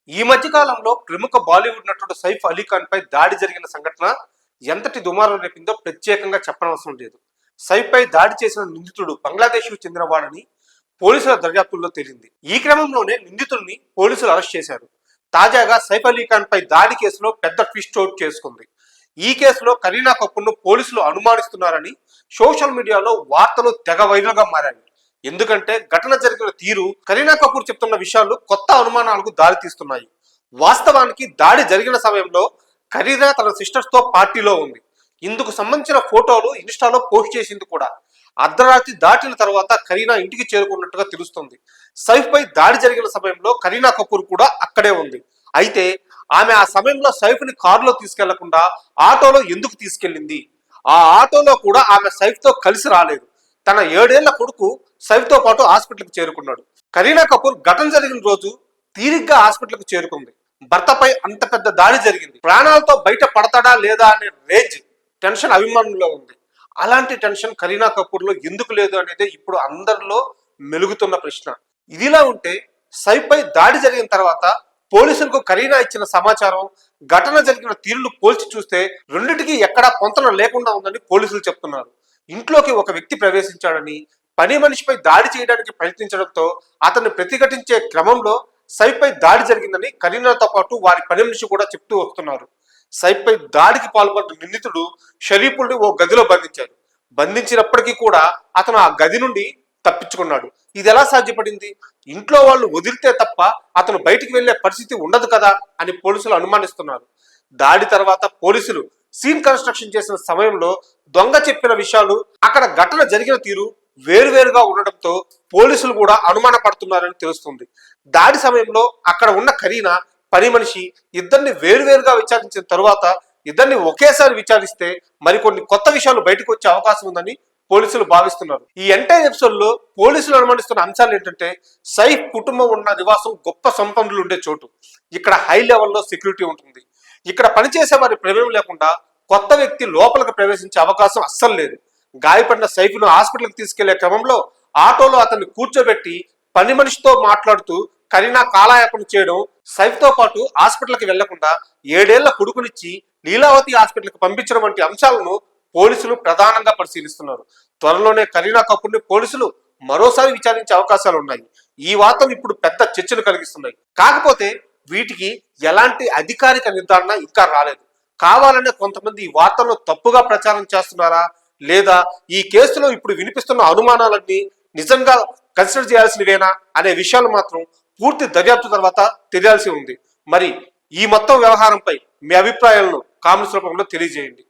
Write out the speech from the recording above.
ఈ మధ్య కాలంలో ప్రముఖ బాలీవుడ్ నటుడు సైఫ్ అలీ ఖాన్ పై దాడి జరిగిన సంఘటన ఎంతటి దుమారం రేపిందో ప్రత్యేకంగా చెప్పనవసరం లేదు. సైఫ్ పై దాడి చేసిన నిందితుడు బంగ్లాదేశ్కు చెందిన వాడని పోలీసుల దర్యాప్తుల్లో తేలింది. ఈ క్రమంలోనే నిందితుడిని పోలీసులు అరెస్ట్ చేశారు. తాజాగా సైఫ్ అలీ ఖాన్ పై దాడి కేసులో పెద్ద ట్విస్ట్ చోటు చేసుకుంది. ఈ కేసులో కరీనా కపూర్ను పోలీసులు అనుమానిస్తున్నారని సోషల్ మీడియాలో వార్తలు తెగ వైరల్ గా మారాయి. ఎందుకంటే ఘటన జరిగిన తీరు, కరీనా కపూర్ చెప్తున్న విషయాలు కొత్త అనుమానాలకు దారితీస్తున్నాయి. వాస్తవానికి దాడి జరిగిన సమయంలో కరీనా తన సిస్టర్స్ తో పార్టీలో ఉంది. ఇందుకు సంబంధించిన ఫోటోలు ఇన్స్టాలో పోస్ట్ చేసింది కూడా. అర్ధరాత్రి దాటిన తర్వాత కరీనా ఇంటికి చేరుకున్నట్టుగా తెలుస్తుంది. సైఫ్ పై దాడి జరిగిన సమయంలో కరీనా కపూర్ కూడా అక్కడే ఉంది. అయితే ఆమె ఆ సమయంలో సైఫ్ ని కారులో తీసుకెళ్లకుండా ఆటోలో ఎందుకు తీసుకెళ్లింది? ఆ ఆటోలో కూడా ఆమె సైఫ్ తో కలిసి రాలేదు. తన 7 ఏళ్ల కొడుకు సైఫ్ తో పాటు హాస్పిటల్కి చేరుకున్నాడు. కరీనా కపూర్ ఘటన జరిగిన రోజు తీరిగ్గా హాస్పిటల్కి చేరుకుంది. భర్తపై అంత పెద్ద దాడి జరిగింది, ప్రాణాలతో బయట పడతాడా లేదా అనే రేంజ్ టెన్షన్ అభిమానుల్లో ఉంది. అలాంటి టెన్షన్ కరీనా కపూర్ లో ఎందుకు లేదు అనేది ఇప్పుడు అందరిలో మెలుగుతున్న ప్రశ్న. ఇదిలా ఉంటే సైఫ్ పై దాడి జరిగిన తర్వాత పోలీసులకు కరీనా ఇచ్చిన సమాచారం, ఘటన జరిగిన తీరును పోల్చి చూస్తే రెండింటికి ఎక్కడా పొంతన లేకుండా ఉందని పోలీసులు చెప్తున్నారు. ఇంట్లోకి ఒక వ్యక్తి ప్రవేశించాడని, పని మనిషిపై దాడి చేయడానికి ప్రయత్నించడంతో అతన్ని ప్రతిఘటించే క్రమంలో సైఫ్ పై దాడి జరిగిందని కరీనాతో పాటు వారి పని మనిషి కూడా చెప్తూ వస్తున్నారు. సైఫ్ పై దాడికి పాల్పడ్డ నిందితుడు షరీఫుల్ని ఓ గదిలో బంధించారు. బంధించినప్పటికీ కూడా అతను ఆ గది నుండి తప్పించుకున్నాడు. ఇది ఎలా సాధ్యపడింది? ఇంట్లో వాళ్ళు వదిలితే తప్ప అతను బయటికి వెళ్లే పరిస్థితి ఉండదు కదా అని పోలీసులు అనుమానిస్తున్నారు. దాడి తర్వాత పోలీసులు సీన్ కన్స్ట్రక్షన్ చేసిన సమయంలో దొంగ చెప్పిన విషయాలు, అక్కడ ఘటన జరిగిన తీరు వేరువేరుగా ఉండడంతో పోలీసులు కూడా అనుమాన పడుతున్నారని తెలుస్తుంది. దాడి సమయంలో అక్కడ ఉన్న కరీనా, పని మనిషి ఇద్దరిని వేరువేరుగా విచారించిన తరువాత ఇద్దరిని ఒకేసారి విచారిస్తే మరికొన్ని కొత్త విషయాలు బయటకు వచ్చే అవకాశం ఉందని పోలీసులు భావిస్తున్నారు. ఈ ఎంటైర్ ఎపిసోడ్ లో పోలీసులు అనుమానిస్తున్న అంశాలు ఏంటంటే, సైఫ్ కుటుంబం ఉన్న నివాసం గొప్ప సంపన్నులు ఉండే చోటు. ఇక్కడ హై లెవెల్లో సెక్యూరిటీ ఉంటుంది. ఇక్కడ పనిచేసే వారి ప్రమేయం లేకుండా కొత్త వ్యక్తి లోపలికి ప్రవేశించే అవకాశం అస్సలు లేదు. గాయపడిన సైఫ్ ను హాస్పిటల్కి తీసుకెళ్లే క్రమంలో ఆటోలో అతన్ని కూర్చోబెట్టి పని మనిషితో మాట్లాడుతూ కరీనా కాలయాపన చేయడం, సైఫ్ తో పాటు హాస్పిటల్కి వెళ్లకుండా 7 ఏళ్ల కొడుకునిచ్చి లీలావతి హాస్పిటల్కి పంపించడం వంటి అంశాలను పోలీసులు ప్రధానంగా పరిశీలిస్తున్నారు. త్వరలోనే కరీనా కపూర్ ని పోలీసులు మరోసారి విచారించే అవకాశాలు ఉన్నాయి. ఈ వార్తలు ఇప్పుడు పెద్ద చర్చను కలిగిస్తున్నాయి. కాకపోతే వీటికి ఎలాంటి అధికారిక నిర్ధారణ ఇంకా రాలేదు. కావాలనే కొంతమంది ఈ వార్తలను తప్పుగా ప్రచారం చేస్తున్నారా, లేదా ఈ కేసులో ఇప్పుడు వినిపిస్తున్న అనుమానాలన్నీ నిజంగా కన్సిడర్ చేయాల్సినవేనా అనే విషయాలు మాత్రం పూర్తి దర్యాప్తు తర్వాత తెలియాల్సి ఉంది. మరి ఈ మొత్తం వ్యవహారంపై మీ అభిప్రాయాలను కామెంట్స్ రూపంలో తెలియజేయండి.